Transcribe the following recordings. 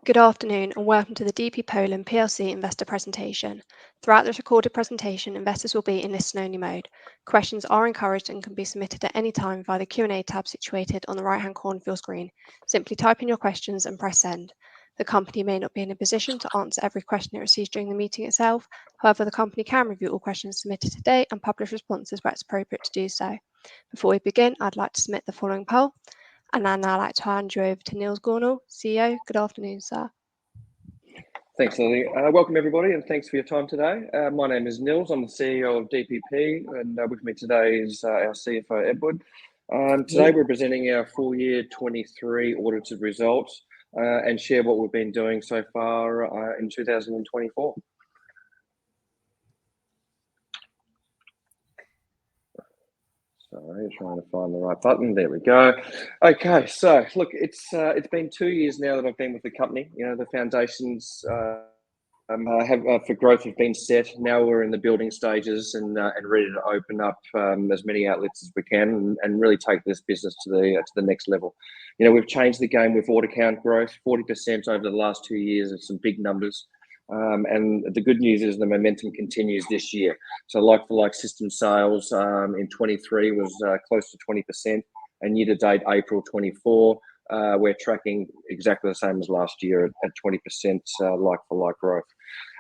Good afternoon and welcome to the DP Poland PLC investor presentation. Throughout this recorded presentation, investors will be in listen-only mode. Questions are encouraged and can be submitted at any time via the Q&A tab situated on the right-hand corner of your screen. Simply type in your questions and press send. The company may not be in a position to answer every question it receives during the meeting itself. However, the company can review all questions submitted today and publish responses where it's appropriate to do so. Before we begin, I'd like to submit the following poll. And I'd now like to hand you over to Niels Gornall, CEO. Good afternoon, sir. Thanks, Lily. Welcome, everybody, and thanks for your time today. My name is Nils. I'm the CEO of DPP, and with me today is our CFO, Edward. Today, we're presenting our full year 23 audited results and share what we've been doing so far in 2024. Sorry, trying to find the right button. There we go. Okay, so look, it's been 2 years now that I've been with the company. You know, the foundations for growth have been set. Now we're in the building stages and ready to open up as many outlets as we can and really take this business to the next level. You know, we've changed the game with order count growth, 40% over the last 2 years. It's some big numbers. And the good news is the momentum continues this year. So like-for-like system sales in 23 was close to 20%, and year-to-date April 24, we're tracking exactly the same as last year at 20% like-for-like growth.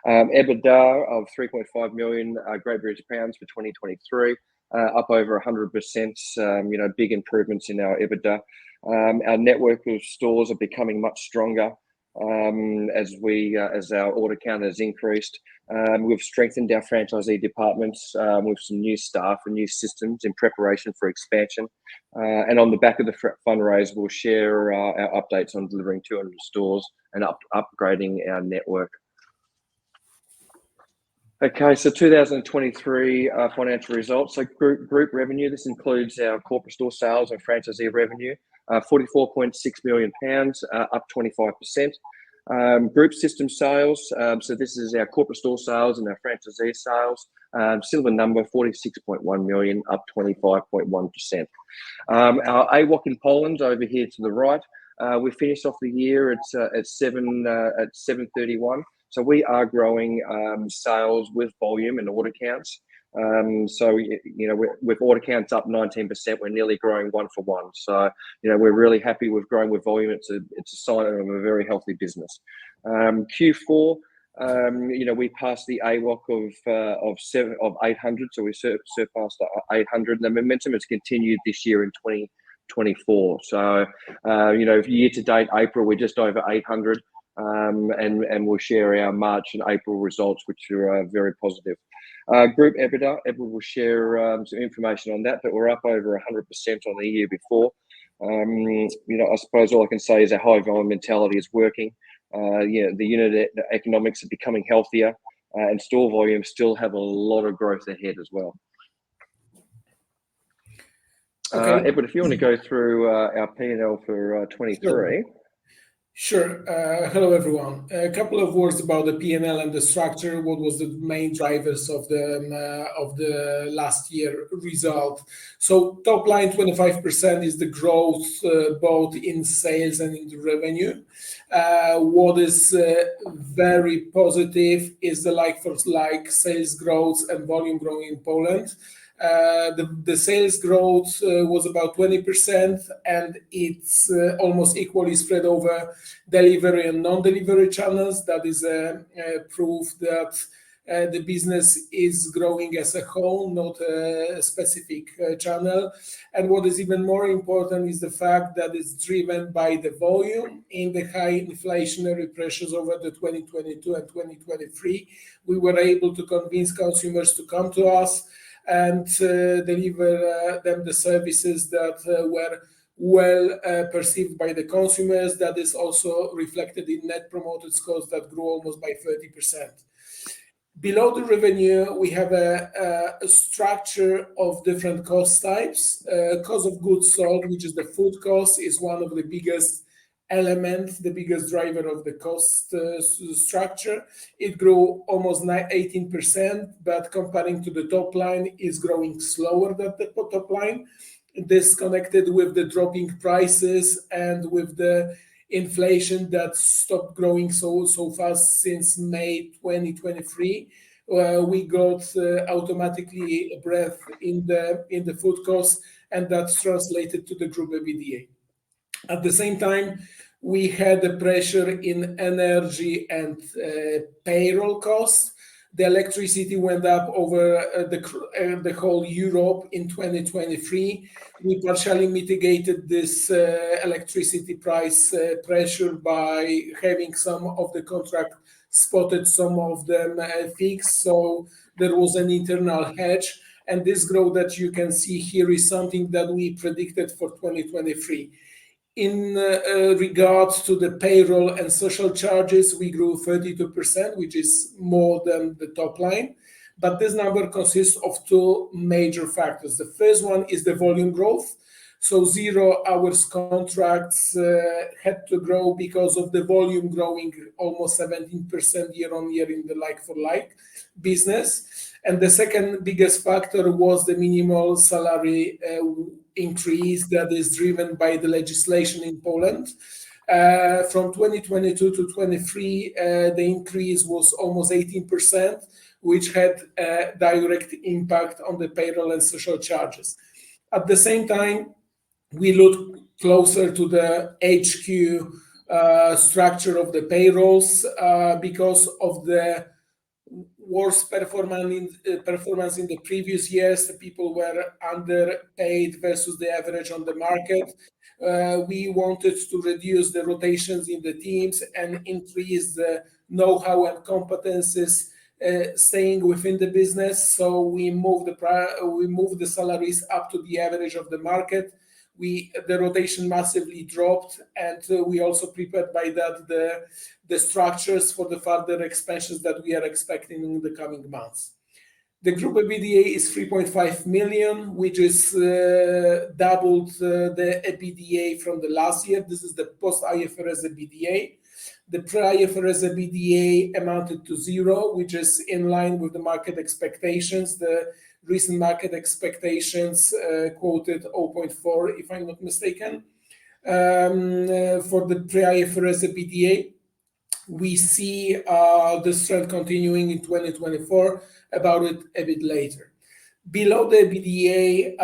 EBITDA of 3.5 million Great British pounds for 2023, up over 100%. You know, big improvements in our EBITDA. Our network of stores are becoming much stronger. As our order count has increased. We've strengthened our franchisee departments with some new staff and new systems in preparation for expansion. And on the back of the fundraise, we'll share our updates on delivering 200 stores and upgrading our network. Okay, so 2023 financial results. So group revenue, this includes our corporate store sales and franchisee revenue. 44.6 million pounds, up 25%. Group system sales, so this is our corporate store sales and our franchisee sales. Similar number, 46.1 million, up 25.1%. Our AWOC in Poland over here to the right, we finished off the year at 731. So we are growing sales with volume and order counts. So, you know, with order counts up 19%, we're nearly growing 1 for 1. So, you know, we're really happy with growing with volume. It's a sign of a very healthy business. Q4, you know, we passed the AWOC of 800, so we surpassed 800. The momentum has continued this year in 2024. So, you know, year to date, April, we're just over 800. And we'll share our March and April results, which are very positive. Group EBITDA, Edward will share some information on that, but we're up over 100% on the year before. You know, I suppose all I can say is our high volume mentality is working. You know, the unit economics are becoming healthier, and store volumes still have a lot of growth ahead as well. Okay. Edward, if you want to go through our P&L for 23. Sure. Hello, everyone. A couple of words about the P&L and the structure. What was the main drivers of the last year result? So top line 25% is the growth both in sales and in the revenue. What is very positive is the like-for-like sales growth and volume growing in Poland. The sales growth was about 20%, and it's almost equally spread over delivery and non-delivery channels. That is proof that the business is growing as a whole, not a specific channel. And what is even more important is the fact that it's driven by the volume in the high inflationary pressures over the 2022 and 2023. We were able to convince consumers to come to us and deliver them the services that were well perceived by the consumers. That is also reflected in net promoted scores that grew almost by 30%. Below the revenue, we have a structure of different cost types. Cost of goods sold, which is the food cost, is one of the biggest elements, the biggest driver of the cost structure. It grew almost 18%, but comparing to the top line is growing slower than the top line. This connected with the dropping prices and with the inflation that stopped growing so fast since May 2023. We got automatically a breath in the food costs, and that's translated to the group EBITDA. At the same time, we had the pressure in energy and payroll costs. The electricity went up over the whole Europe in 2023. We partially mitigated this electricity price pressure by having some of the contract spotted, some of them fixed. So there was an internal hedge. And this growth that you can see here is something that we predicted for 2023. In regards to the payroll and social charges, we grew 32%, which is more than the top line. But this number consists of two major factors. The first one is the volume growth. So 0 hours contracts had to grow because of the volume growing almost 17% year on year in the like-for-like business. And the second biggest factor was the minimal salary increase that is driven by the legislation in Poland. From 2022 to 23, the increase was almost 18%, which had a direct impact on the payroll and social charges. At the same time, we look closer to the HQ structure of the payrolls because of the worse performance in the previous years. The people were underpaid versus the average on the market. We wanted to reduce the rotations in the teams and increase the know-how and competences staying within the business. So we moved the salaries up to the average of the market. The rotation massively dropped, and we also prepared by that the structures for the further expansions that we are expecting in the coming months. The group EBITDA is 3.5 million, which is doubled the EBITDA from the last year. This is the post-IFRS EBITDA. The pre-IFRS EBITDA amounted to 0, which is in line with the market expectations. The recent market expectations quoted 0.4, if I'm not mistaken. For the pre-IFRS EBITDA, we see this trend continuing in 2024, about it a bit later. Below the EBITDA,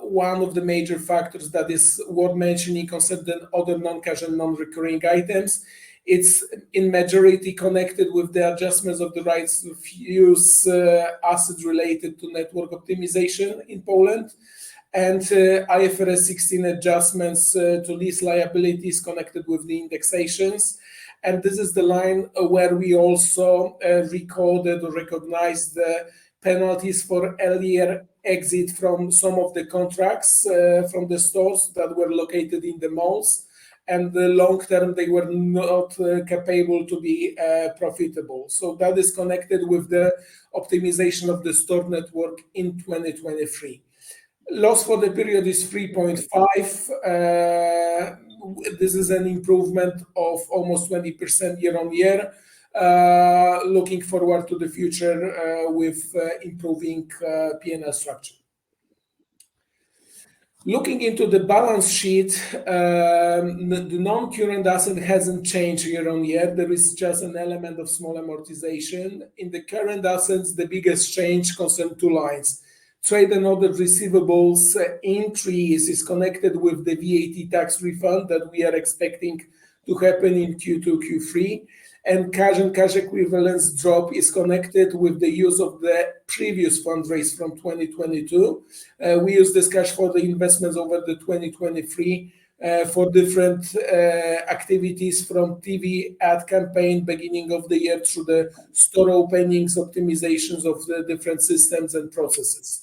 one of the major factors that is worth mentioning concerns the other non-cash and non-recurring items. It's in majority connected with the adjustments of the rights of use assets related to network optimization in Poland, and IFRS 16 adjustments to lease liabilities connected with the indexations. And this is the line where we also recorded or recognized the penalties for earlier exit from some of the contracts from the stores that were located in the malls. And the long term, they were not capable to be profitable. So that is connected with the optimization of the store network in 2023. Loss for the period is 3.5. This is an improvement of almost 20% year on year. Looking forward to the future with improving P&L structure. Looking into the balance sheet, the non-current asset hasn't changed year on year. There is just an element of small amortization. In the current assets, the biggest change concerns two lines. Trade and other receivables increase is connected with the VAT tax refund that we are expecting to happen in Q2, Q3. And cash and cash equivalents drop is connected with the use of the previous fundraise from 2022. We use this cash for the investments over the 2023 for different activities, from TV ad campaign beginning of the year through the store openings, optimizations of the different systems and processes.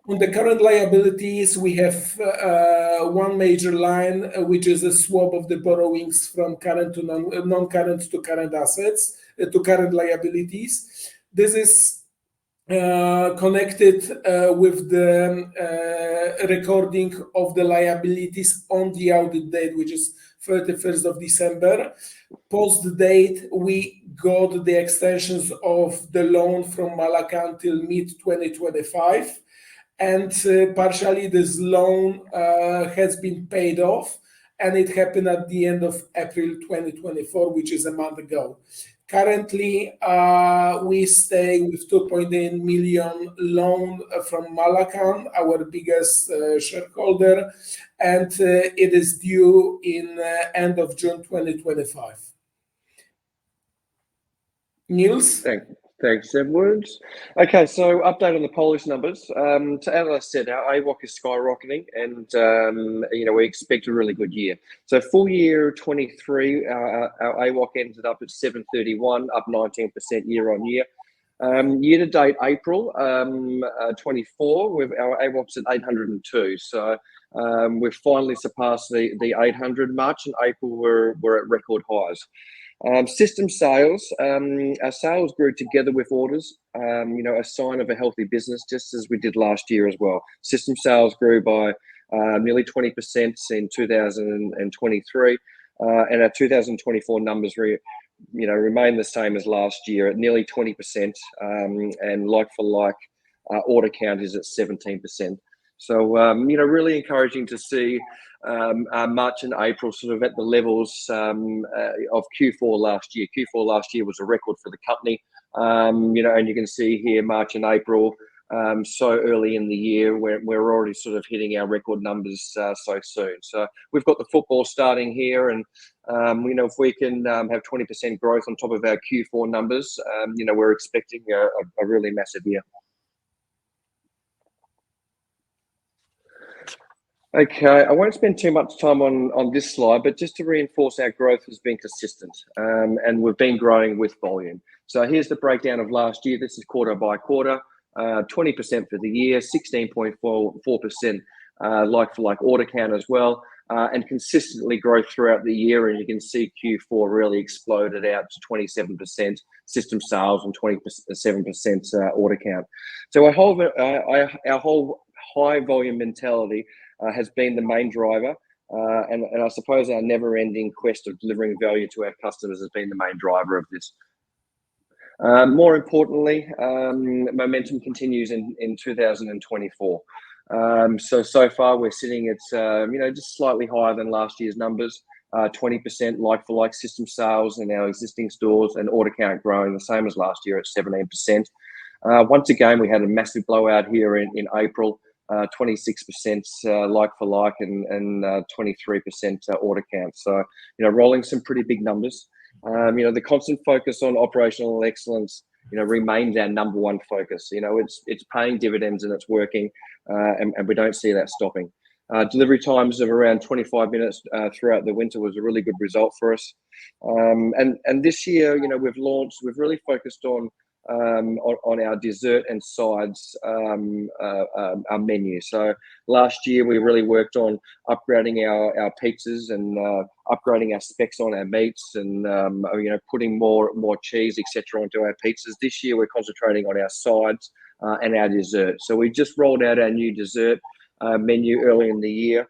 On the current liabilities, we have one major line, which is a swap of the borrowings from current to non-current to current assets, to current liabilities. This is connected with the recording of the liabilities on the audit date, which is 31st of December. Post date, we got the extensions of the loan from Malacca until mid-2025. And partially this loan has been paid off, and it happened at the end of April 2024, which is a month ago. Currently, we stay with 2.8 million loan from Malacan, our biggest shareholder, and it is due in end of June 2025. Niels? Thanks, Edward. Okay, so update on the Polish numbers. So as I said, our AWOC is skyrocketing, and we expect a really good year. So full year 23, our AWOC ended up at 731, up 19% year on year. Year to date, April 24, with our AWOC's at 802. So we've finally surpassed the 800 March and April. We're at record highs. System sales, our sales grew together with orders, a sign of a healthy business, just as we did last year as well. System sales grew by nearly 20% in 2023, and our 2024 numbers remain the same as last year at nearly 20%, and like for like order count is at 17%. So, really encouraging to see March and April sort of at the levels of Q4 last year. Q4 last year was a record for the company, and you can see here March and April, so early in the year, we're already sort of hitting our record numbers so soon. So we've got the football starting here, and if we can have 20% growth on top of our Q4 numbers, we're expecting a really massive year. Okay, I won't spend too much time on this slide, but just to reinforce our growth has been consistent, and we've been growing with volume. So here's the breakdown of last year. This is quarter by quarter, 20% for the year, 16.4% like-for-like order count as well, and consistently growth throughout the year. And you can see Q4 really exploded out to 27% system sales and 27% order count. So our whole high volume mentality has been the main driver, and I suppose our never-ending quest of delivering value to our customers has been the main driver of this. More importantly, momentum continues in 2024. So far we're sitting at just slightly higher than last year's numbers, 20% like-for-like system sales in our existing stores, and order count growing the same as last year at 17%. Once again, we had a massive blowout here in April. 26% like-for-like and 23% order count. So, rolling some pretty big numbers. The constant focus on operational excellence, remains our number one focus. It's paying dividends and it's working, and we don't see that stopping. Delivery times of around 25 minutes throughout the winter was a really good result for us. And this year, we've really focused on our dessert and sides, our menu. So last year we really worked on upgrading our pizzas and upgrading our specs on our meats, and putting more cheese, etc., onto our pizzas. This year we're concentrating on our sides and our dessert. So we just rolled out our new dessert menu early in the year.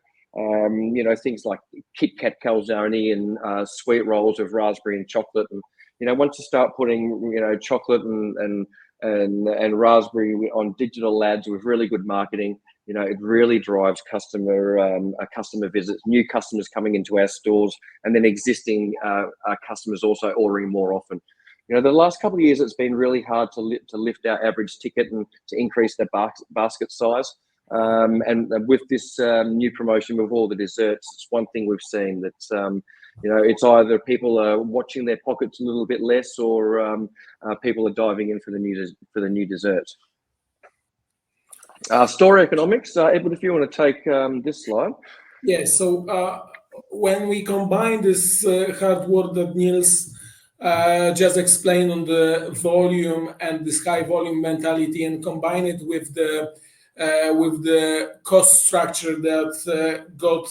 Things like Kit Kat calzone and sweet rolls of raspberry and chocolate. And once you start putting chocolate and raspberry on digital ads with really good marketing, it really drives customer visits, new customers coming into our stores, and then existing customers also ordering more often. The last couple of years it's been really hard to lift our average ticket and to increase the basket size. And with this new promotion with all the desserts, it's one thing we've seen that it's either people are watching their pockets a little bit less, or people are diving in for the new desserts. Store economics, Edward, if you want to take this slide. Yeah. So when we combine this hard work that Niels just explained on the volume and this high volume mentality, and combine it with the cost structure that got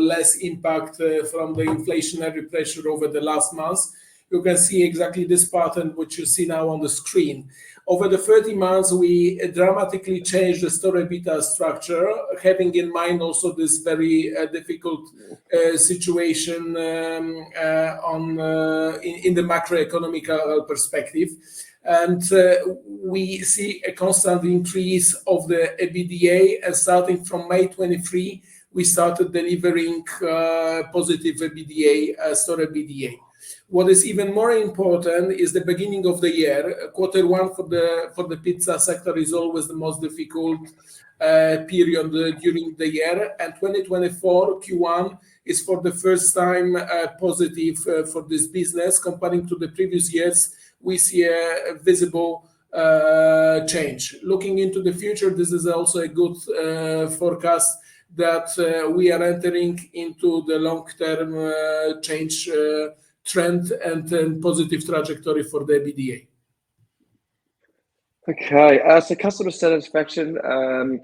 less impact from the inflationary pressure over the last months, you can see exactly this pattern which you see now on the screen. Over the 30 months, we dramatically changed the store EBITDA structure, having in mind also this very difficult situation in the macroeconomic perspective. And we see a constant increase of the EBITDA, starting from May 23 we started delivering positive EBITDA, store EBITDA. What is even more important is the beginning of the year. Quarter one for the pizza sector is always the most difficult period during the year, and 2024 Q1 is for the first time positive for this business. Comparing to the previous years, we see a visible change. Looking into the future, this is also a good forecast that we are entering into the long-term change trend and positive trajectory for the EBITDA. Okay, so customer satisfaction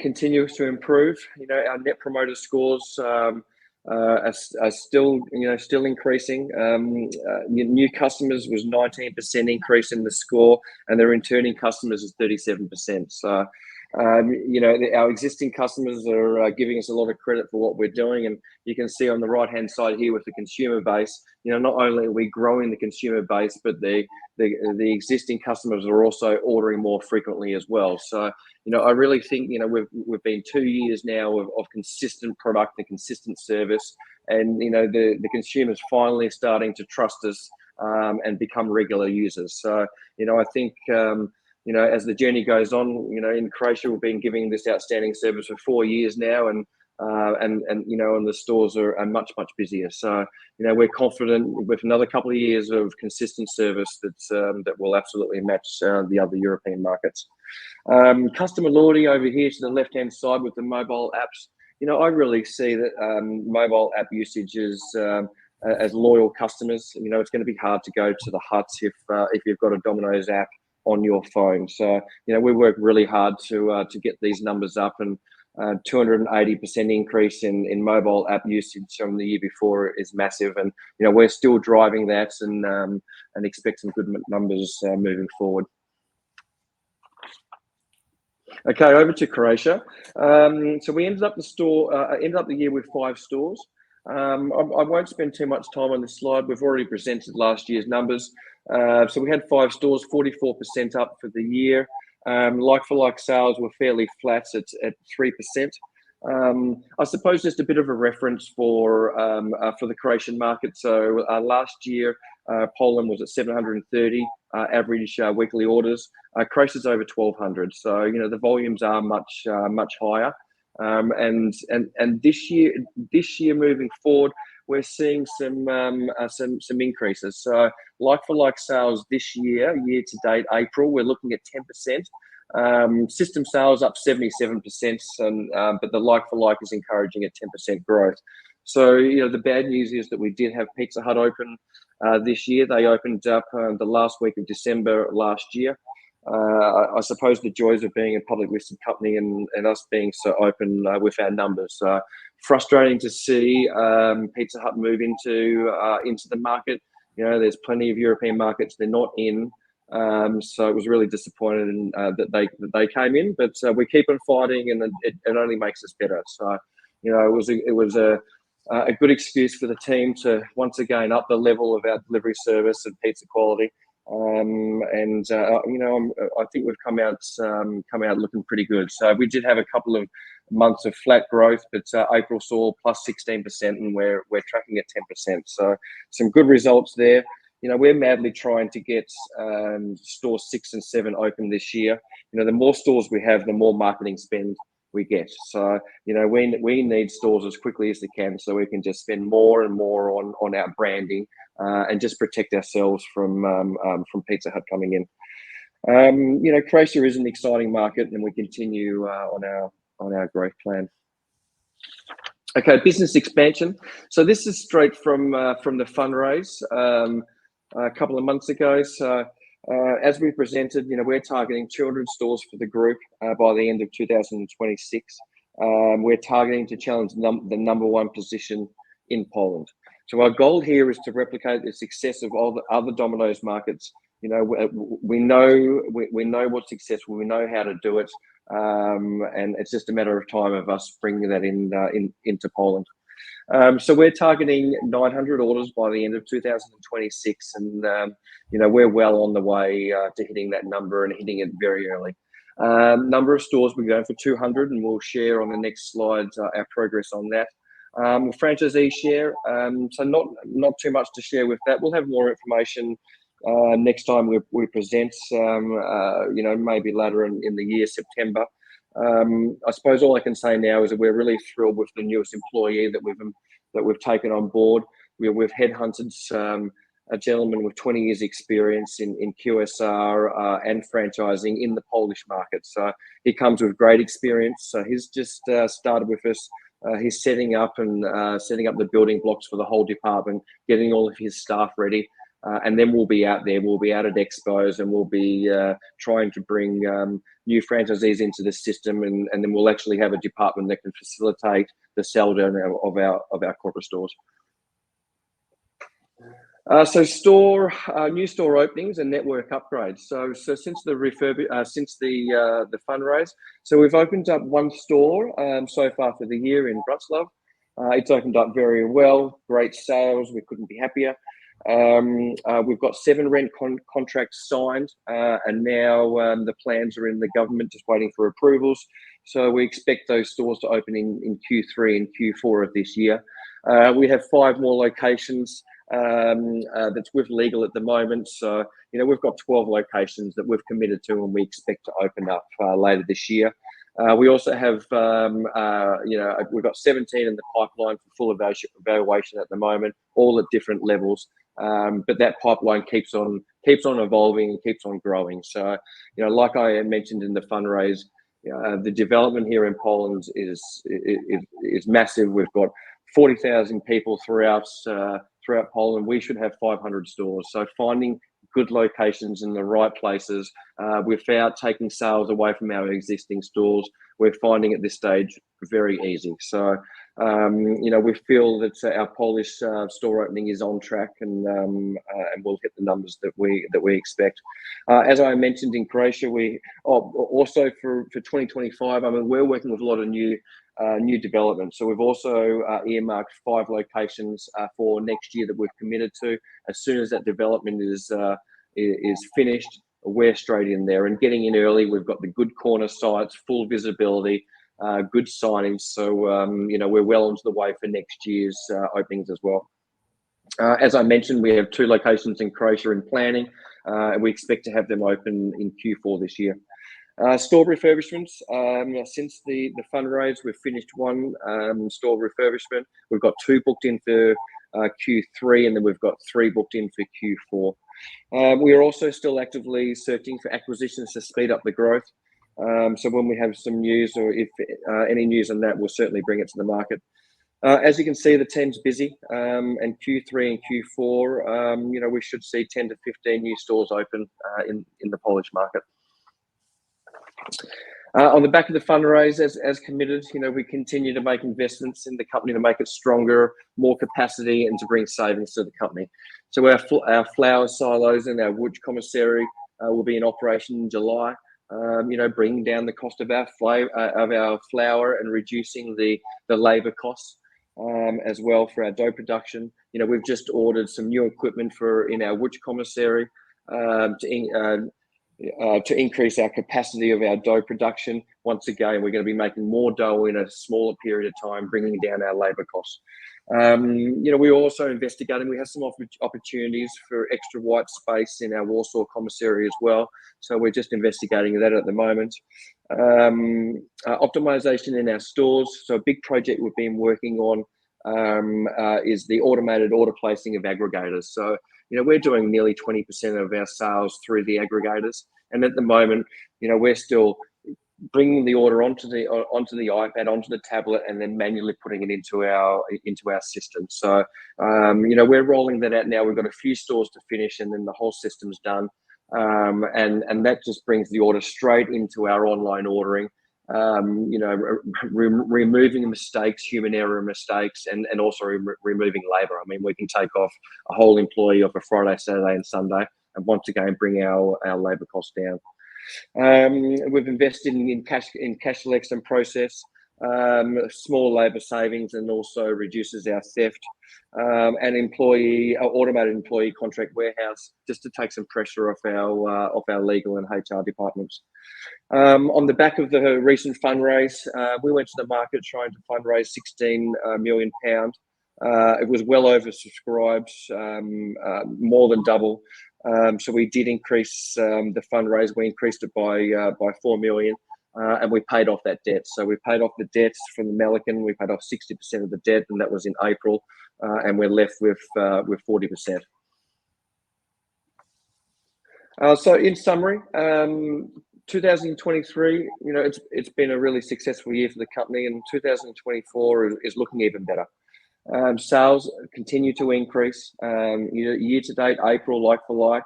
continues to improve. Our net promoter scores are still, still increasing. New customers was 19% increase in the score, and the returning customers is 37%. So, our existing customers are giving us a lot of credit for what we're doing, and you can see on the right-hand side here with the consumer base. Not only are we growing the consumer base, but the existing customers are also ordering more frequently as well. So, I really think we've been 2 years now of consistent product and consistent service, and the consumers finally starting to trust us and become regular users. So, I think. As the journey goes on, in Croatia, we've been giving this outstanding service for 4 years now, and the stores are much busier. So, we're confident with another couple of years of consistent service that will absolutely match the other European markets. Customer loyalty over here to the left-hand side with the mobile apps. I really see that mobile app usage is as loyal customers. It's going to be hard to go to the huts if you've got a Domino's app on your phone. So, we work really hard to get these numbers up, and 280% increase in mobile app usage from the year before is massive. And, we're still driving that and expect some good numbers moving forward. Okay, over to Croatia. So we ended up the year with 5 stores. I won't spend too much time on this slide. We've already presented last year's numbers. So we had 5 stores, 44% up for the year. Like-for-like sales were fairly flat at 3%. I suppose just a bit of a reference for the Croatian market. So last year, Poland was at 730 average weekly orders. Croatia's over 1,200. So the volumes are much higher. And this year moving forward, we're seeing some increases. So like-for-like sales this year to date, April, we're looking at 10%. System sales up 77%, but the like-for-like is encouraging at 10% growth. So the bad news is that we did have Pizza Hut open this year. They opened up the last week of December last year. I suppose the joys of being a public listed company and us being so open with our numbers. Frustrating to see Pizza Hut move into the market. There's plenty of European markets they're not in. So it was really disappointing that they came in, but we keep on fighting, and it only makes us better. So it was a good excuse for the team to once again up the level of our delivery service and pizza quality. I think we've come out looking pretty good. So we did have a couple of months of flat growth, but April saw plus 16%, and we're tracking at 10%. So some good results there. We're madly trying to get stores 6 and 7 open this year. The more stores we have, the more marketing spend we get. So we need stores as quickly as they can, so we can just spend more and more on our branding and just protect ourselves from Pizza Hut coming in. Croatia is an exciting market, and we continue on our growth plan. Okay, business expansion. So this is straight from the fundraise a couple of months ago. So as we presented, we're targeting 200 stores for the group by the end of 2026. We're targeting to challenge the number 1 position in Poland. So our goal here is to replicate the success of all the other Domino's markets. We know what's successful. We know how to do it, and it's just a matter of time of us bringing that into Poland. So we're targeting 900 orders by the end of 2026, and we're well on the way to hitting that number and hitting it very early. Number of stores, we're going for 200, and we'll share on the next slides our progress on that. Franchisee share, so not too much to share with that. We'll have more information next time we present, maybe later in the year, September. I suppose all I can say now is that we're really thrilled with the newest employee that we've taken on board. We've headhunted a gentleman with 20 years experience in QSR and franchising in the Polish market. So he comes with great experience. So he's just started with us. He's setting up the building blocks for the whole department, getting all of his staff ready. And then we'll be out there. We'll be out at expos, and we'll be trying to bring new franchisees into the system, and then we'll actually have a department that can facilitate the sell down of our corporate stores. So new store openings and network upgrades. So since the fundraise, so we've opened up one store so far for the year in Wrocław. It's opened up very well, great sales. We couldn't be happier. We've got 7 rent contracts signed, and now the plans are in the government, just waiting for approvals. So we expect those stores to open in Q3 and Q4 of this year. We have 5 more locations that's with legal at the moment. So, we've got 12 locations that we've committed to, and we expect to open up later this year. We also have, we've got 17 in the pipeline for full evaluation at the moment, all at different levels. But that pipeline keeps on evolving and keeps on growing. So, like I mentioned in the fundraise, the development here in Poland is massive. We've got 40,000 people throughout Poland. We should have 500 stores. So finding good locations in the right places without taking sales away from our existing stores, we're finding at this stage very easy. So we feel that our Polish store opening is on track, and we'll hit the numbers that we expect. As I mentioned, in Croatia, also for 2025, we're working with a lot of new development. So we've also earmarked 5 locations for next year that we've committed to. As soon as that development is finished, we're straight in there and getting in early. We've got the good corner sites, full visibility, good signings. So we're well into the way for next year's openings as well. As I mentioned, we have 2 locations in Croatia in planning, and we expect to have them open in Q4 this year. Store refurbishments. Since the fundraise, we've finished 1 store refurbishment. We've got 2 booked in for Q3, and then we've got 3 booked in for Q4. We are also still actively searching for acquisitions to speed up the growth. So when we have some news, or if any news on that, we'll certainly bring it to the market. As you can see, the team's busy, and Q3 and Q4, we should see 10 to 15 new stores open in the Polish market. On the back of the fundraise, as committed, we continue to make investments in the company to make it stronger, more capacity, and to bring savings to the company. So our flour silos and our wood commissary will be in operation in July. Bringing down the cost of our flour and reducing the labour costs as well for our dough production. We've just ordered some new equipment in our wood commissary to increase our capacity of our dough production. Once again, we're going to be making more dough in a smaller period of time, bringing down our labour costs. We're also investigating. We have some opportunities for extra white space in our Warsaw commissary as well. So we're just investigating that at the moment. Optimization in our stores. So a big project we've been working on is the automated order placing of aggregators. So we're doing nearly 20% of our sales through the aggregators, and at the moment, we're still bringing the order onto the iPad, onto the tablet, and then manually putting it into our system. So we're rolling that out now. We've got a few stores to finish, and then the whole system's done, and that just brings the order straight into our online ordering. Removing mistakes, human error mistakes, and also removing labour. We can take off a whole employee off a Friday, Saturday, and Sunday, and once again bring our labour costs down. We've invested in cash collection process. small labour savings, and also reduces our theft, and automated employee contract warehouse, just to take some pressure off our legal and HR departments. On the back of the recent fundraise, we went to the market trying to fundraise £16 million. It was well oversubscribed, more than double. So we did increase the fundraise. We increased it by 4 million, and we paid off that debt. So we paid off the debts from the Melican. We paid off 60% of the debt, and that was in April. And we're left with 40%. So in summary, 2023, it's been a really successful year for the company, and 2024 is looking even better. Sales continue to increase. Year to date, April like for like,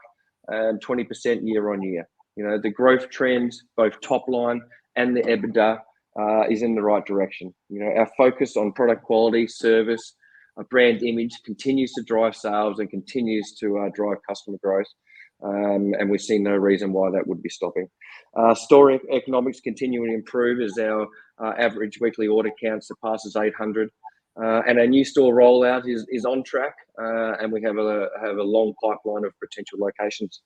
20% year on year. The growth trend, both top line and the EBITDA, is in the right direction. Our focus on product quality, service, brand image continues to drive sales and continues to drive customer growth. And we see no reason why that would be stopping. Store economics continue to improve as our average weekly order count surpasses 800. And our new store rollout is on track, and we have a long pipeline of potential locations.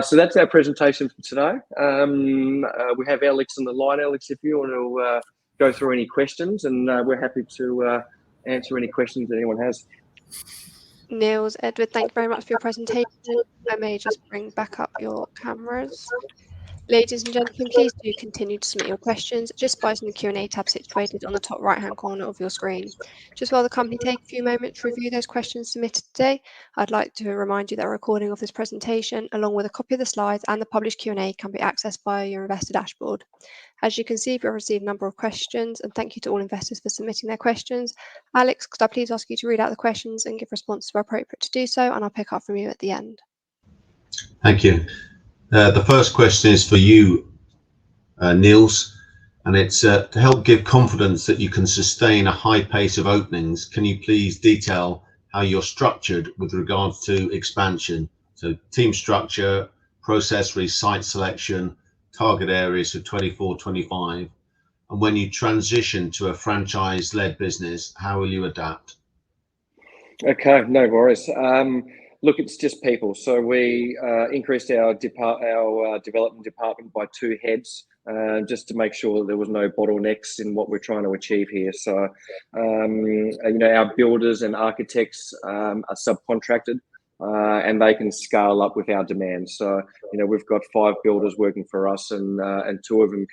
So that's our presentation for today. We have Alex on the line. Alex, if you want to go through any questions, and we're happy to answer any questions that anyone has. Niels, Edward, thank you very much for your presentation. I may just bring back up your cameras. Ladies and gentlemen, please do continue to submit your questions just by using the Q&A tab situated on the top right-hand corner of your screen. Just while the company take a few moments to review those questions submitted today, I'd like to remind you that a recording of this presentation, along with a copy of the slides and the published Q&A, can be accessed via your investor dashboard. As you can see, we've received a number of questions, and thank you to all investors for submitting their questions. Alex, could I please ask you to read out the questions and give responses where appropriate to do so, and I'll pick up from you at the end. Thank you. The first question is for you, Niels, and it's to help give confidence that you can sustain a high pace of openings. Can you please detail how you're structured with regards to expansion? So team structure, process, site selection, target areas for 24-25, and when you transition to a franchise-led business, how will you adapt? Okay, no worries. Look, it's just people. So we increased our development department by 2 heads, just to make sure that there was no bottlenecks in what we're trying to achieve here. So, our builders and architects are subcontracted, and they can scale up with our demand. So, we've got 5 builders working for us, and 2 of them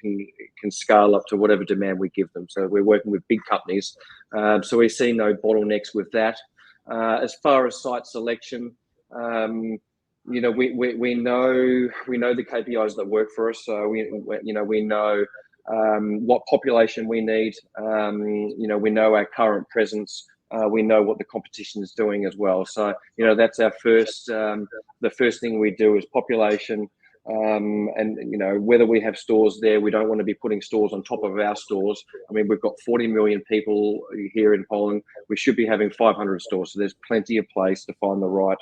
can scale up to whatever demand we give them. So we're working with big companies. So we see no bottlenecks with that. As far as site selection, we know the KPIs that work for us. So we know what population we need. We know our current presence. We know what the competition is doing as well. So that's our first. The first thing we do is population. And whether we have stores there, we don't want to be putting stores on top of our stores. I mean, we've got 40 million people here in Poland. We should be having 500 stores, so there's plenty of place to find the right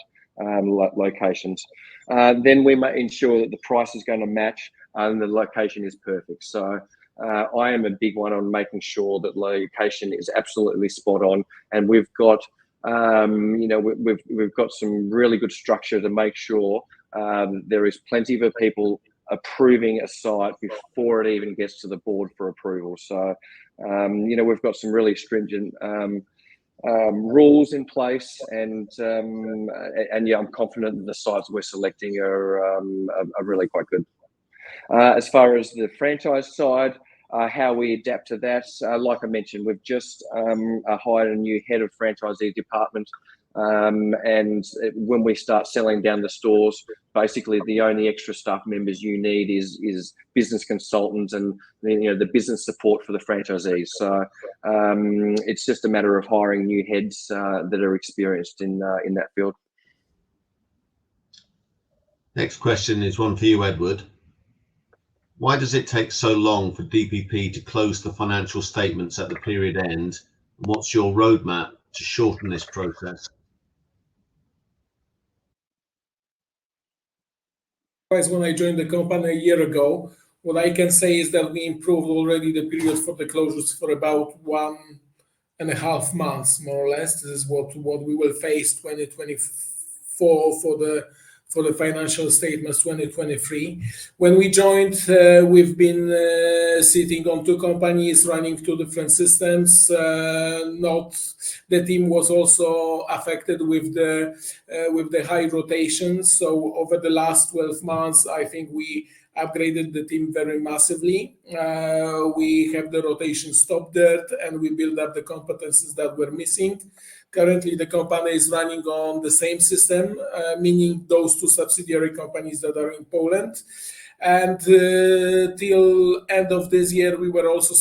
locations. Then we may ensure that the price is going to match and the location is perfect. So I am a big one on making sure that location is absolutely spot on, and we've got we've got some really good structure to make sure there is plenty of people approving a site before it even gets to the board for approval. So, we've got some really stringent rules in place, and yeah, I'm confident that the sites we're selecting are really quite good. As far as the franchise side, how we adapt to that, like I mentioned, we've just hired a new head of franchisee department. And when we start selling down the stores, basically the only extra staff members you need is business consultants and the business support for the franchisees. So it's just a matter of hiring new heads that are experienced in that field. Next question is one for you, Edward. Why does it take so long for DPP to close the financial statements at the period end? What's your roadmap to shorten this process? When I joined the company a year ago, What I can say is that we improved already the period for the closures for about 1.5 months, more or less. This is what we will face 2024 for the financial statements 2023. When we joined, we've been sitting on 2 companies running 2 different systems. The team was also affected with the high rotation. So over the last 12 months, I think we upgraded the team very massively. We have the rotation stopped there, and we build up the competencies that were missing. Currently, the company is running on the same system, meaning those 2 subsidiary companies that are in Poland. And till end of this year, we were also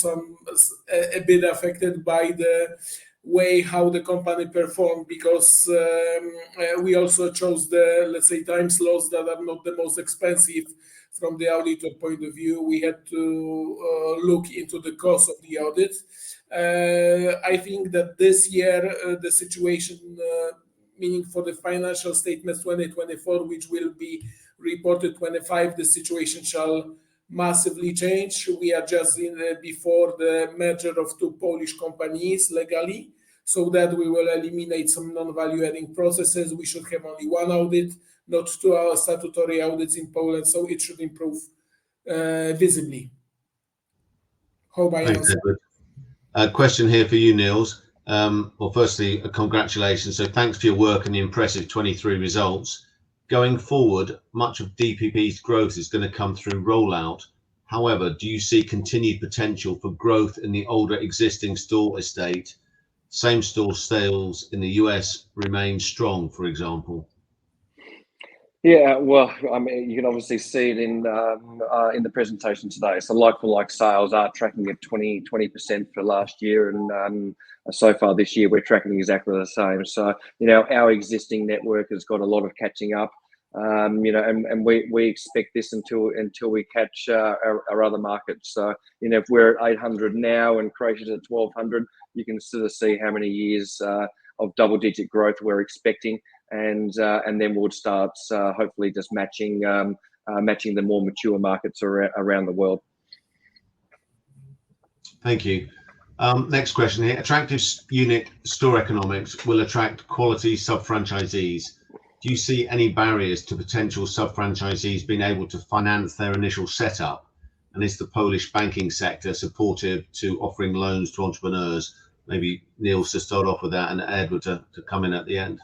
a bit affected by the way how the company performed, because we also chose the, let's say, time slots that are not the most expensive from the auditor point of view. We had to look into the cost of the audit. I think that this year, the situation, meaning for the financial statements 2024, which will be reported 25, the situation shall massively change. We are just before the merger of 2 Polish companies legally, so that we will eliminate some non-value adding processes. We should have only 1 audit, not 2 statutory audits in Poland, so it should improve visibly. Hope I answered. A question here for you, Niels. Well, firstly, congratulations. So thanks for your work and the impressive 23 results. Going forward, much of DPP's growth is going to come through rollout. However, do you see continued potential for growth in the older existing store estate? Same store sales in the US remain strong, for example. Yeah, well, I mean, you can obviously see it in the presentation today. So like-for-like sales are tracking at 20% for last year, and so far this year we're tracking exactly the same. So, you know, our existing network has got a lot of catching up, you know, and we expect this until we catch our other markets. So, you know, if we're at 800 now and Croatia's at 1200, you can sort of see how many years of double-digit growth we're expecting. And then we'll start hopefully just matching the more mature markets around the world. Thank you. Next question here. Attractive unit store economics will attract quality sub-franchisees. Do you see any barriers to potential sub-franchisees being able to finance their initial setup? And is the Polish banking sector supportive to offering loans to entrepreneurs? Maybe Niels to start off with that, and Edward to come in at the end.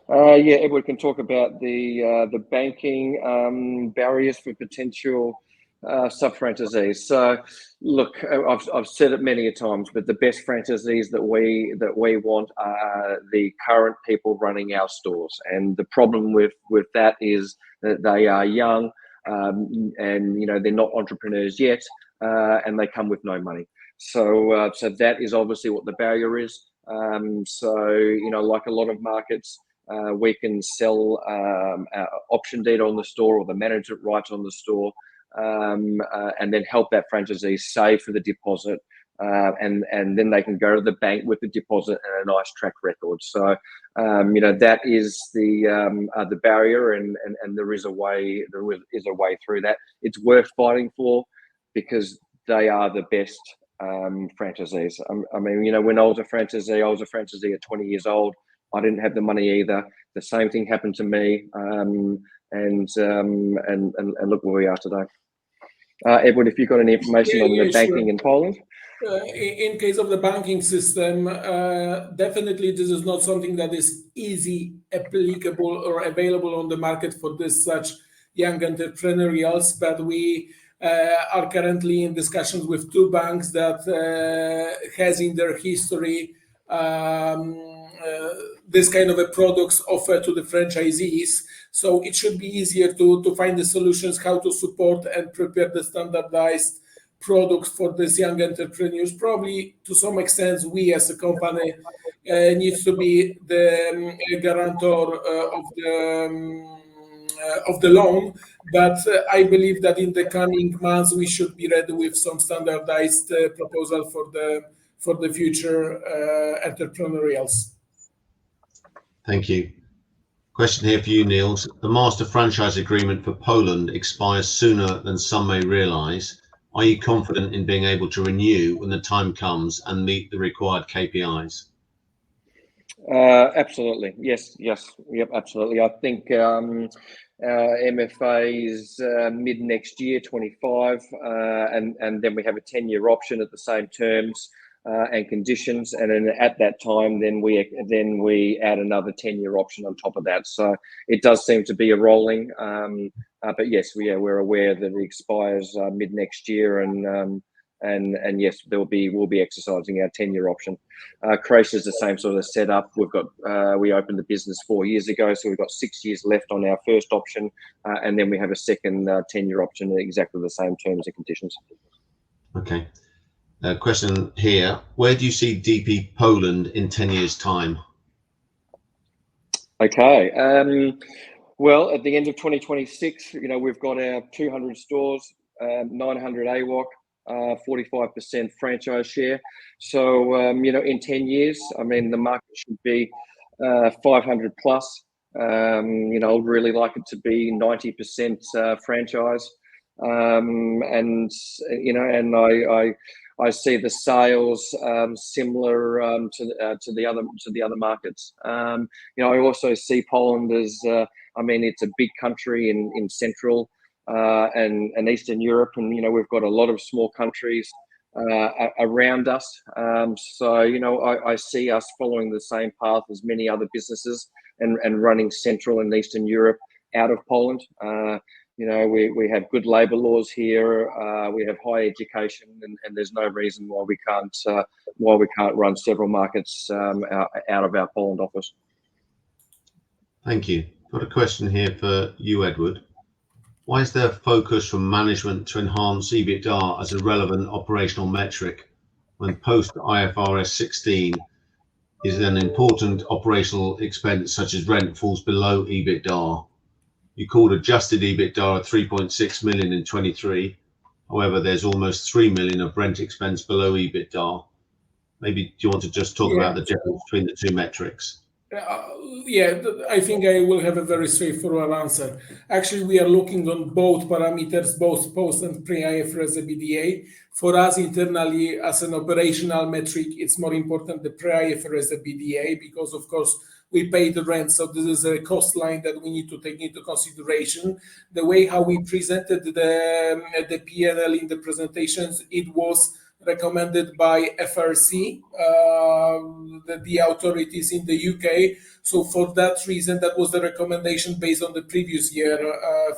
Yeah, Edward can talk about the banking barriers for potential sub-franchisees. So, look, I've said it many a times, but the best franchisees that we want are the current people running our stores. And the problem with that is that they are young, and you know they're not entrepreneurs yet, and they come with no money. So that is obviously what the barrier is. So you know, like a lot of markets. We can sell option deed on the store or the management rights on the store, and then help that franchisee save for the deposit, and then they can go to the bank with the deposit and a nice track record. So you know that is the barrier, and there is a way through that. It's worth fighting for because they are the best franchisees. I mean, you know, when I was a franchisee at 20 years old. I didn't have the money either. The same thing happened to me, and look where we are today. Edward, if you've got any information on the banking in Poland. In case of the banking system, definitely this is not something that is easy applicable or available on the market for such young entrepreneurials, but we are currently in discussions with 2 banks that has in their history this kind of a products offered to the franchisees. So it should be easier to find the solutions, how to support and prepare the standardized products for these young entrepreneurs. Probably to some extent, we as a company needs to be the guarantor of the loan. But I believe that in the coming months, we should be ready with some standardized proposal for the future entrepreneurials. Thank you. Question here for you, Niels. The master franchise agreement for Poland expires sooner than some may realise. Are you confident in being able to renew when the time comes and meet the required KPIs? Absolutely. Yes. Yep. Absolutely. I think MFA is mid next year, 25, and then we have a 10-year option at the same terms and conditions, and then at that time, then we add another 10-year option on top of that. So it does seem to be a rolling, but yes, we're aware that it expires mid next year, and yes, we'll be exercising our 10-year option. Croatia is the same sort of setup. We opened the business 4 years ago, so we've got 6 years left on our first option, and then we have a second 10-year option at exactly the same terms and conditions. Okay. Question here: where do you see DP Poland in 10 years' time? Okay. Well, at the end of 2026, we've got our 200 stores, 900 AWOC. 45% franchise share. So, in 10 years, I mean, the market should be 500 plus. I'd really like it to be 90% franchise. And I see the sales similar to the other markets. I also see Poland as, it's a big country in Central and Eastern Europe, and we've got a lot of small countries around us. So I see us following the same path as many other businesses and running Central and Eastern Europe out of Poland. We have good labour laws here. We have high education, and there's no reason why we can't run several markets out of our Poland office. Thank you. Got a question here for you, Edward. Why is there a focus from management to enhance EBITDA as a relevant operational metric when post IFRS 16 is an important operational expense such as rent falls below EBITDA? You called adjusted EBITDA of 3.6 million in 23. However, there's almost 3 million of rent expense below EBITDA. Maybe do you want to just talk about the difference between the two metrics? I think I will have a very straightforward answer. Actually, we are looking on both parameters, both post and pre-IFRS EBITDA. For us internally, as an operational metric, it's more important the pre-IFRS EBITDA because, of course, we pay the rent. So this is a cost line that we need to take into consideration. The way how we presented the P&L in the presentations, it was recommended by FRC, the authorities in the UK. So for that reason, that was the recommendation based on the previous year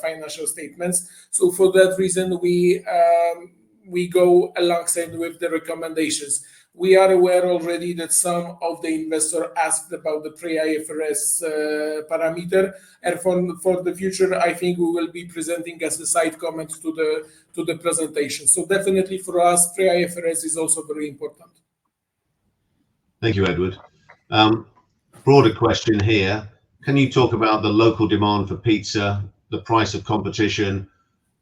financial statements. So for that reason, we go alongside with the recommendations. We are aware already that some of the investors asked about the pre-IFRS parameter, and for the future, I think we will be presenting as a side comment to the presentation. So definitely for us, pre-IFRS is also very important. Thank you, Edward. Broader question here. Can you talk about the local demand for pizza, the price of competition,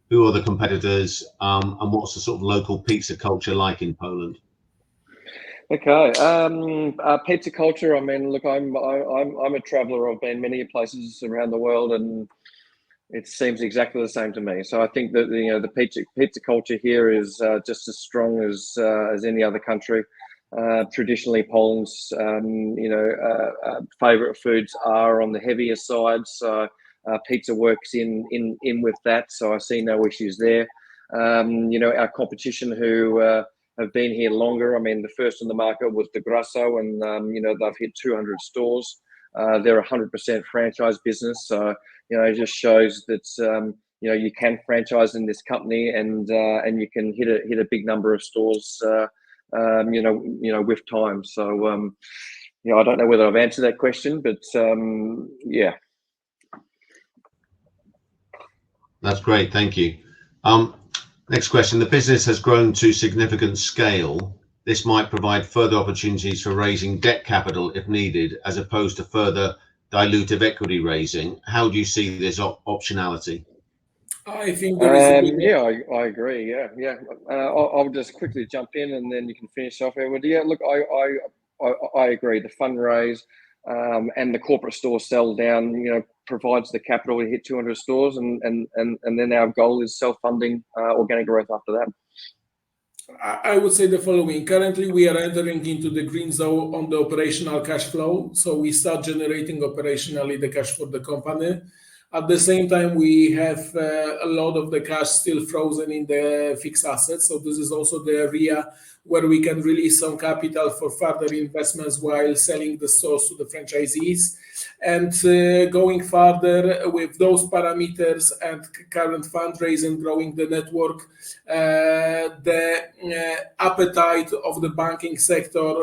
who are the competitors, and what's the sort of local pizza culture like in Poland? Okay, pizza culture. I mean, look, I'm a traveller. I've been many places around the world, and it seems exactly the same to me. So I think that the pizza culture here is just as strong as any other country. Traditionally, Poland's favourite foods are on the heavier side, so pizza works in with that. So I see no issues there. Our competition who have been here longer. I mean, the first in the market was De Grasso, and they've hit 200 stores. They're a 100% franchise business, so it just shows that you can franchise in this company, and you can hit a big number of stores, with time. So I don't know whether I've answered that question, but yeah. That's great, thank you. Next question. The business has grown to significant scale. This might provide further opportunities for raising debt capital if needed, as opposed to further dilutive equity raising. How do you see this optionality? I think there is I agree. Yeah. I'll just quickly jump in, and then you can finish off, Edward. Yeah, look, I agree. The fundraise and the corporate store sell down, provides the capital to hit 200 stores, and then our goal is self-funding organic growth after that. I would say the following. Currently, we are entering into the green zone on the operational cash flow. So we start generating operationally the cash for the company. At the same time, we have a lot of the cash still frozen in the fixed assets. So this is also the area where we can release some capital for further investments while selling the stores to the franchisees. And going further with those parameters and current fundraising, growing the network, the appetite of the banking sector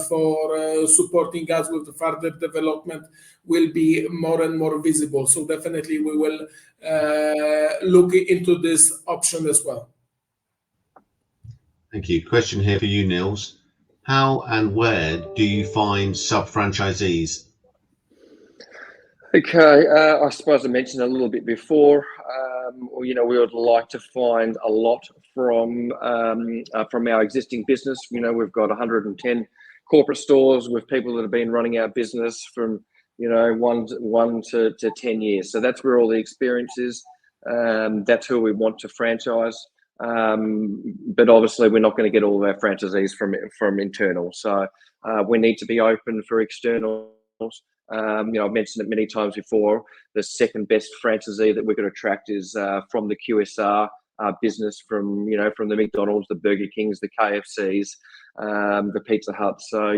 for supporting us with the further development will be more and more visible. So definitely we will look into this option as well. Thank you. Question here for you, Niels. How and where do you find sub-franchisees? Okay, I suppose I mentioned a little bit before. We would like to find a lot from our existing business. We've got 110 corporate stores with people that have been running our business from 1 to 10 years. So that's where all the experience is. That's who we want to franchise. But obviously, we're not going to get all of our franchisees from internal. So we need to be open for externals. I've mentioned it many times before. The second best franchisee that we could attract is from the QSR business, from the McDonald's, the Burger Kings, the KFCs, the Pizza Huts. So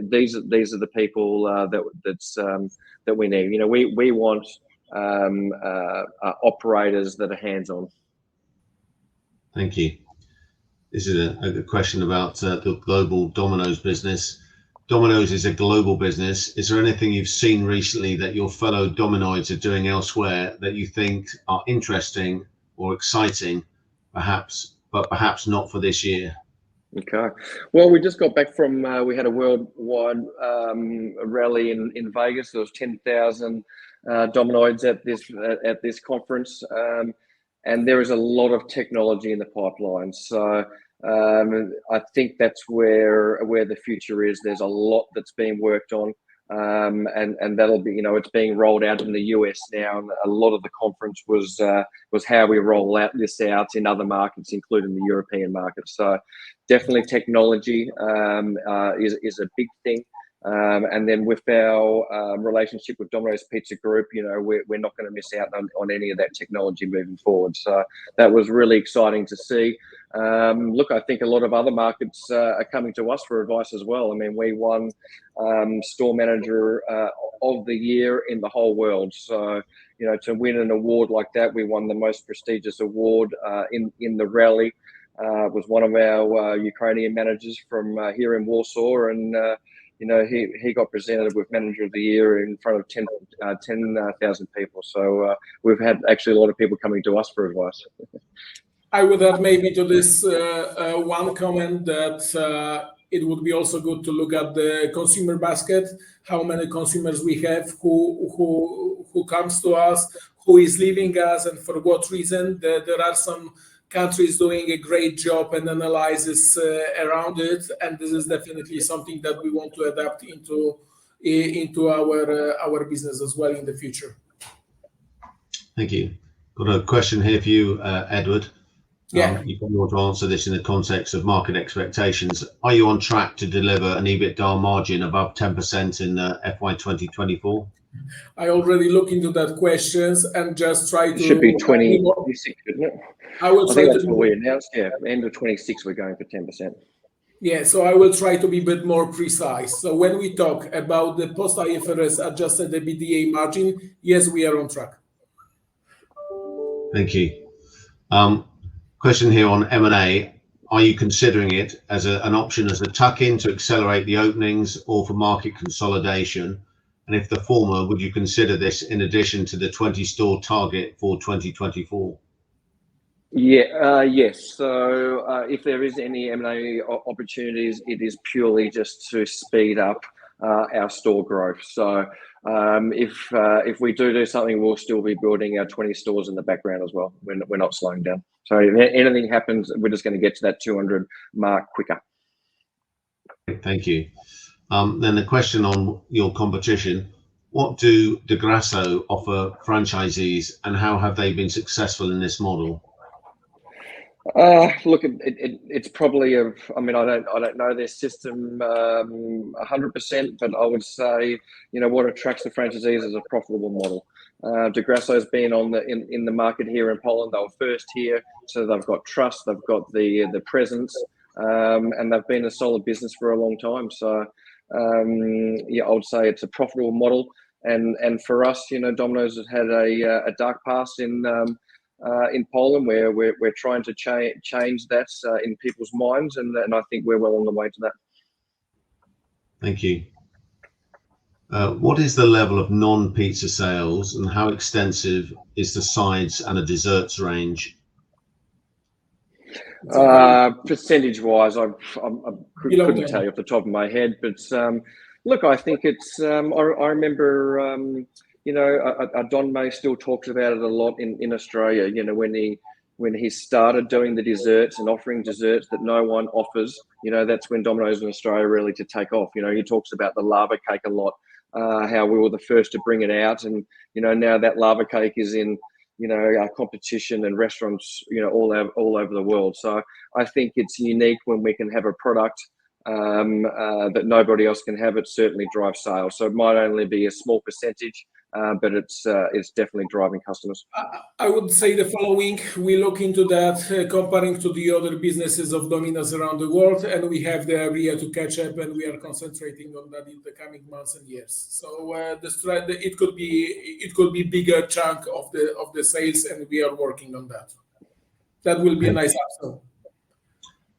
these are the people that we need. We want operators that are hands-on. Thank you. This is a question about the global Domino's business. Domino's is a global business. Is there anything you've seen recently that your fellow Dominoids are doing elsewhere that you think are interesting or exciting, perhaps not for this year? Okay. Well, we just got back from, we had a worldwide rally in Vegas. There was 10,000 Dominoids at this conference. And there is a lot of technology in the pipeline. So I think that's where the future is. There's a lot that's being worked on. And that'll be, it's being rolled out in the US now. And a lot of the conference was how we roll this out in other markets, including the European market. So definitely technology is a big thing. And then with our relationship with Domino's Pizza Group, we're not going to miss out on any of that technology moving forward. So that was really exciting to see. Look, I think a lot of other markets are coming to us for advice as well. I mean, we won Store Manager of the Year in the whole world. So, to win an award like that, we won the most prestigious award in the rally. Was one of our Ukrainian managers from here in Warsaw, and he got presented with Manager of the Year in front of 10,000 people. So we've had actually a lot of people coming to us for advice. I would add maybe to this one comment that it would be also good to look at the consumer basket, how many consumers we have, who comes to us, who is leaving us, and for what reason. There are some countries doing a great job and analysis around it, and this is definitely something that we want to adapt into our business as well in the future. Thank you. Got a question here for you, Edward. Yeah. You probably want to answer this in the context of market expectations. Are you on track to deliver an EBITDA margin above 10% in FY 2024? I already looked into that questions and just try to. It should be 26, shouldn't it? I think that's what we announced. Yeah, end of 26, we're going for 10%. Yeah, so I will try to be a bit more precise. So when we talk about the post-IFRS adjusted EBITDA margin, yes, we are on track. Thank you. Question here on M&A. Are you considering it as an option as a tuck-in to accelerate the openings or for market consolidation? And if the former, would you consider this in addition to the 20-store target for 2024? Yes. So if there is any M&A opportunities, it is purely just to speed up our store growth. So if we do something, we'll still be building our 20 stores in the background as well. We're not slowing down. So if anything happens, we're just going to get to that 200 mark quicker. Thank you. Then the question on your competition: what do De Grasso offer franchisees, and how have they been successful in this model? Look, it's probably I mean, I don't know their system 100%, but I would say, you know, what attracts the franchisees is a profitable model. De Grasso's been in the market here in Poland. They were first here, so they've got trust, they've got the presence, and they've been a solid business for a long time. So yeah, I would say it's a profitable model. And for us, you know, Domino's has had a dark past in Poland, where we're trying to change that in people's minds, and I think we're well on the way to that. Thank you. What is the level of non-pizza sales, and how extensive is the sides and the desserts range? Percentage-wise, I couldn't tell you off the top of my head, but look, I think it's. I remember. You know, Don May still talks about it a lot in Australia. You know, when he started doing the desserts and offering desserts that no one offers, you know, that's when Domino's in Australia really to take off. You know, he talks about the lava cake a lot, how we were the first to bring it out, and you know, now that lava cake is in, you know, competition and restaurants, you know, all over the world. So I think it's unique when we can have a product that nobody else can have. It certainly drives sales. So it might only be a small percentage, but it's definitely driving customers. I would say the following: we look into that, comparing to the other businesses of Domino's around the world, and we have the area to catch up, and we are concentrating on that in the coming months and years. So it could be bigger chunk of the sales, and we are working on that. That will be a nice upsell.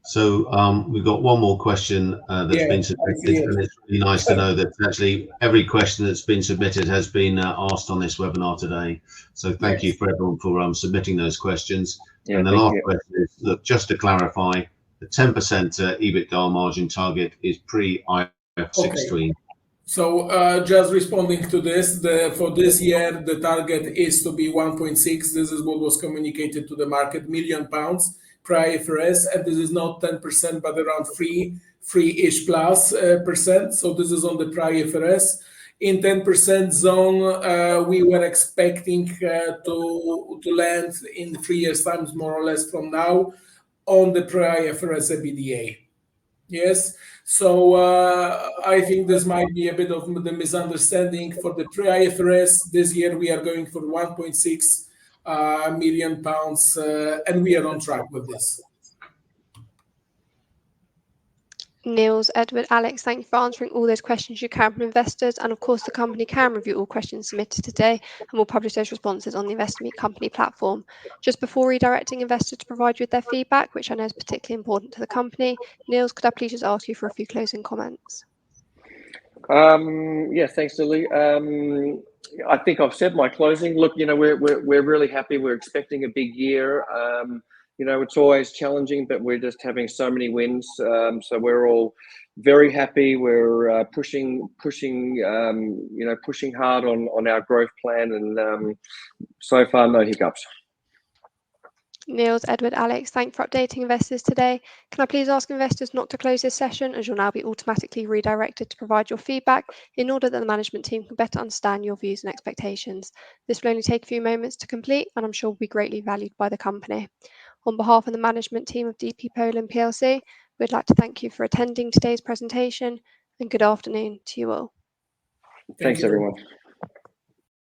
So we've got one more question that's been submitted, and it's really nice to know that actually every question that's been submitted has been asked on this webinar today. So thank you for everyone for submitting those questions. Yeah, and the last question is, look, just to clarify, the 10% EBITDA margin target is pre-IFRS 16. So just responding to this, for this year, the target is to be 1.6. This is what was communicated to the market, million pounds pre-IFRS, and this is not 10%, but around 3-ish plus percent. So this is on the pre-IFRS. In 10% zone, we were expecting to land in 3 years' time, more or less from now, on the pre-IFRS EBITDA. Yes. So I think this might be a bit of the misunderstanding. For the pre-IFRS, this year we are going for 1.6 million pounds, and we are on track with this. Niels, Edward, Alex, thank you for answering all those questions you can from investors. And of course, the company can review all questions submitted today, and will publish those responses on the Investor Meet Company platform. Just before redirecting investors to provide you with their feedback, which I know is particularly important to the company, Niels, could I please just ask you for a few closing comments? Yeah, thanks, Lily. I think I've said my closing. Look, you know, we're really happy. We're expecting a big year. You know, it's always challenging, but we're just having so many wins. So we're all very happy. We're pushing hard on our growth plan, and so far no hiccups. Niels, Edward, Alex, thank you for updating investors today. Can I please ask investors not to close this session, as you'll now be automatically redirected to provide your feedback in order that the management team can better understand your views and expectations. This will only take a few moments to complete, and I'm sure will be greatly valued by the company. On behalf of the management team of DP Poland PLC, we'd like to thank you for attending today's presentation, and good afternoon to you all. Thanks, everyone.